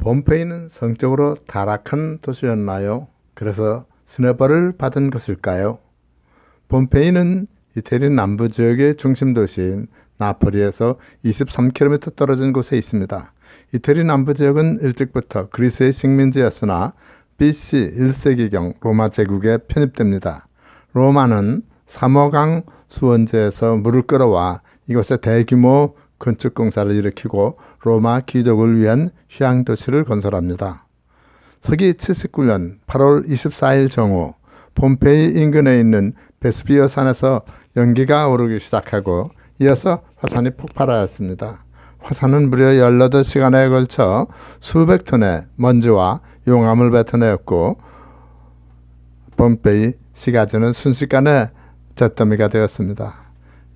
폼페이는 성적으로 타락한 도시였나요? 그래서 스네벌을 받은 것일까요? 폼페이는 이태리 남부 지역의 중심 도시인 나폴리에서 23km 떨어진 곳에 있습니다. 이태리 남부 지역은 일찍부터 그리스의 식민지였으나 BC 1세기경 로마 제국에 편입됩니다. 로마는 삼호강 수원지에서 물을 끌어와 이곳에 대규모 건축 공사를 일으키고 로마 귀족을 위한 휴양 도시를 건설합니다. 서기 79년 8월 24일 정오 폼페이 인근에 있는 베스비오 산에서 연기가 오르기 시작하고 이어서 화산이 폭발하였습니다. 화산은 무려 18시간에 걸쳐 수백 톤의 먼지와 용암을 뱉어내었고 폼페이 시가지는 순식간에 잿더미가 되었습니다.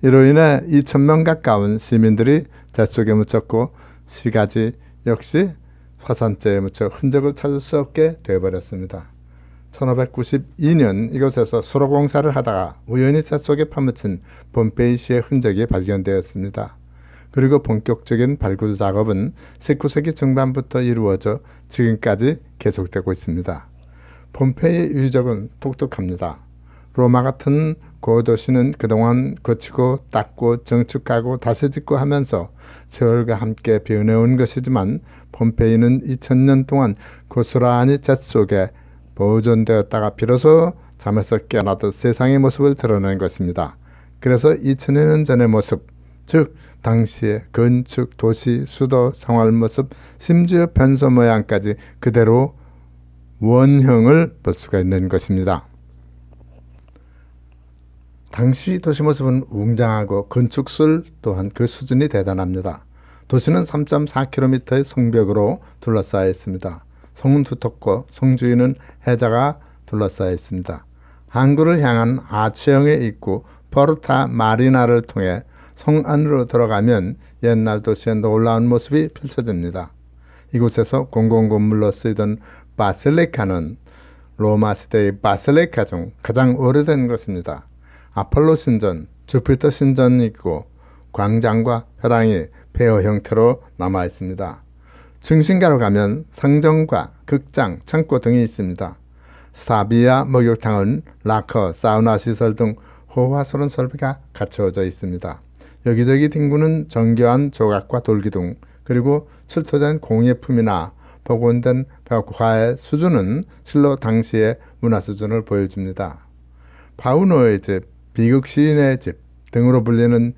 이로 인해 2,000명 가까운 시민들이 잿속에 묻혔고 시가지 역시 화산재에 묻혀 흔적을 찾을 수 없게 되어버렸습니다. 1592년 이곳에서 수로 공사를 하다가 우연히 잿속에 파묻힌 폼페이시의 흔적이 발견되었습니다. 그리고 본격적인 발굴 작업은 19세기 중반부터 이루어져 지금까지 계속되고 있습니다. 폼페이의 유적은 독특합니다. 로마 같은 고도시는 그동안 고치고 닦고 정축하고 다시 짓고 하면서 세월과 함께 변해온 것이지만 폼페이는 2000년 동안 고스란히 잿속에 보존되었다가 비로소 잠에서 깨어나듯 세상의 모습을 드러낸 것입니다. 그래서 2000년 전의 모습, 즉 당시의 건축, 도시, 수도, 생활 모습, 심지어 변소 모양까지 그대로 원형을 볼 수가 있는 것입니다. 당시 도시 모습은 웅장하고 건축술 또한 그 수준이 대단합니다. 도시는 3.4km의 성벽으로 둘러싸여 있습니다. 성은 두텁고 성 주위는 해자가 둘러싸여 있습니다. 항구를 향한 아치형의 입구 포르타 마리나를 통해 성 안으로 들어가면 옛날 도시의 놀라운 모습이 펼쳐집니다. 이곳에서 공공건물로 쓰이던 바실리카는 로마 시대의 바실리카 중 가장 오래된 것입니다. 아폴로 신전, 주피터 신전이 있고 광장과 회당이 폐허 형태로 남아 있습니다. 중심가로 가면 상점과 극장, 창고 등이 있습니다. 스타비아 목욕탕은 락커, 사우나 시설 등 호화스러운 설비가 갖춰져 있습니다. 여기저기 뒹구는 정교한 조각과 돌기둥, 그리고 출토된 공예품이나 복원된 벽화의 수준은 실로 당시의 문화 수준을 보여줍니다. 파우노의 집, 비극 시인의 집 등으로 불리는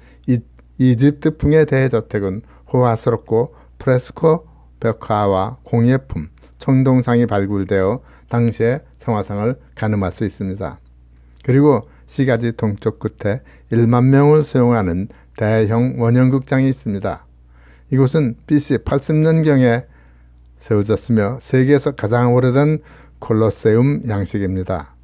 이집트풍의 대저택은 호화스럽고 프레스코 벽화와 공예품, 청동상이 발굴되어 당시의 생활상을 가늠할 수 있습니다. 그리고 시가지 동쪽 끝에 1만 명을 수용하는 대형 원형극장이 있습니다. 이곳은 BC 80년경에 세워졌으며 세계에서 가장 오래된 콜로세움 양식입니다.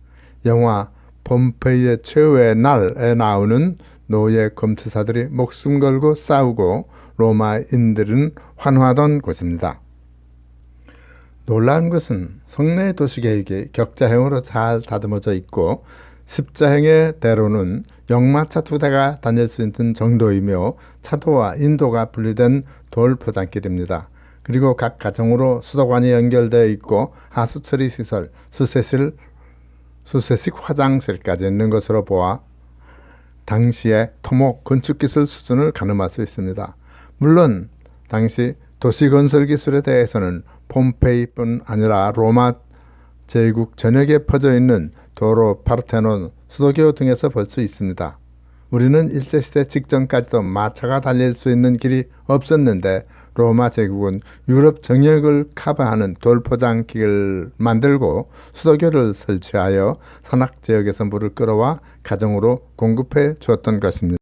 영화 폼페이의 최후의 날에 나오는 노예 검투사들이 목숨 걸고 싸우고 로마인들은 환호하던 곳입니다. 놀라운 것은 성내 도시계획이 격자형으로 잘 다듬어져 있고 십자형의 대로는 역마차 2대가 다닐 수 있는 정도이며 차도와 인도가 분리된 돌 포장길입니다. 그리고 각 가정으로 수도관이 연결되어 있고 하수처리 시설, 수세식 화장실까지 있는 것으로 보아 당시의 토목 건축기술 수준을 가늠할 수 있습니다. 물론 당시 도시건설 기술에 대해서는 폼페이뿐 아니라 로마 제국 전역에 퍼져 있는 도로, 파르테논, 수도교 등에서 볼 수 있습니다. 우리는 일제시대 직전까지도 마차가 달릴 수 있는 길이 없었는데 로마 제국은 유럽 전역을 커버하는 돌포장길을 만들고 수도교를 설치하여 산악지역에서 물을 끌어와 가정으로 공급해 주었던 것입니다.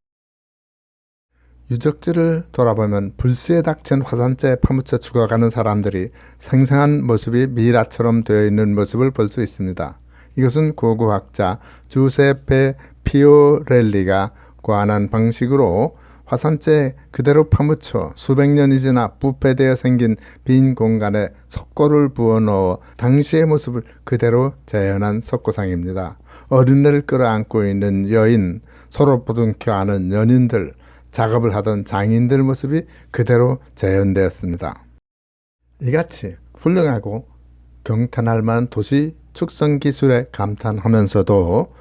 유적지를 돌아보면 불시에 닥친 화산재에 파묻혀 죽어가는 사람들이 생생한 모습이 미라처럼 되어 있는 모습을 볼 수 있습니다. 이것은 고고학자 주세페 피오렐리가 고안한 방식으로 화산재에 그대로 파묻혀 수백 년이 지나 부패되어 생긴 빈 공간에 석고를 부어넣어 당시의 모습을 그대로 재현한 석고상입니다. 어린애를 끌어안고 있는 여인, 서로 부둥켜 안은 연인들, 작업을 하던 장인들 모습이 그대로 재현되었습니다. 이같이 훌륭하고 경탄할 만한 도시 축성 기술에 감탄하면서도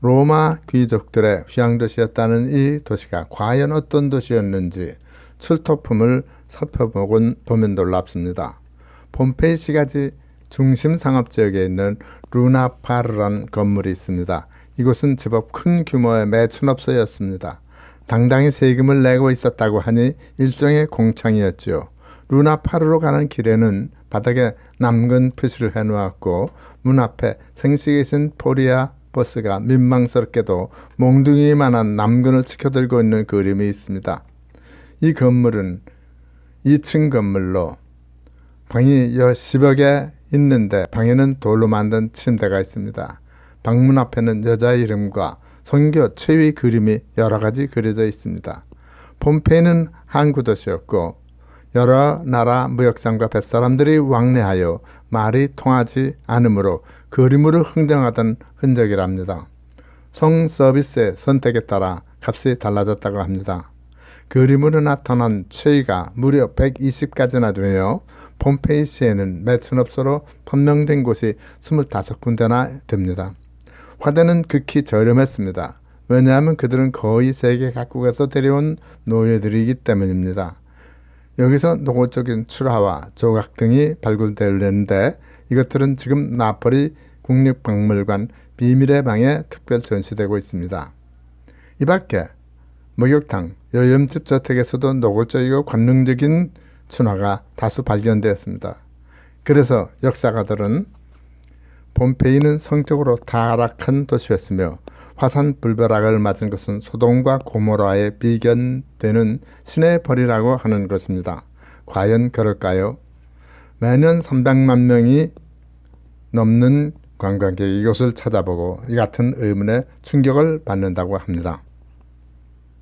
로마 귀족들의 휴양도시였다는 이 도시가 과연 어떤 도시였는지 출토품을 살펴보면 놀랍습니다. 폼페이 시가지 중심 상업지역에 있는 루나파르라는 건물이 있습니다. 이곳은 제법 큰 규모의 매춘업소였습니다. 당당히 세금을 내고 있었다고 하니 일종의 공창이었지요. 루나파르로 가는 길에는 바닥에 남근 표시를 해놓았고 문 앞에 생식에 신 포리아 버스가 민망스럽게도 몽둥이만한 남근을 치켜들고 있는 그림이 있습니다. 이 건물은 2층 건물로 방이 10여 개 있는데 방에는 돌로 만든 침대가 있습니다. 방문 앞에는 여자 이름과 선교 최위 그림이 여러 가지 그려져 있습니다. 폼페이는 항구 도시였고 여러 나라 무역상과 뱃사람들이 왕래하여 말이 통하지 않으므로 그림으로 흥정하던 흔적이랍니다. 성 서비스의 선택에 따라 값이 달라졌다고 합니다. 그림으로 나타난 최위가 무려 120가지나 되며 폼페이시에는 매춘업소로 판명된 곳이 25군데나 됩니다. 화대는 극히 저렴했습니다. 왜냐하면 그들은 거의 세계 각국에서 데려온 노예들이기 때문입니다. 여기서 노골적인 출하와 조각 등이 발굴되는데 이것들은 지금 나폴리 국립박물관 비밀의 방에 특별 전시되고 있습니다. 이 밖에 목욕탕, 여염집 저택에서도 노골적이고 관능적인 춘화가 다수 발견되었습니다. 그래서 역사가들은 폼페이는 성적으로 타락한 도시였으며 화산불벼락을 맞은 것은 소돔과 고모라에 비견되는 신의 벌이라고 하는 것입니다. 과연 그럴까요? 매년 300만 명이 넘는 관광객이 이곳을 찾아보고 이 같은 의문에 충격을 받는다고 합니다.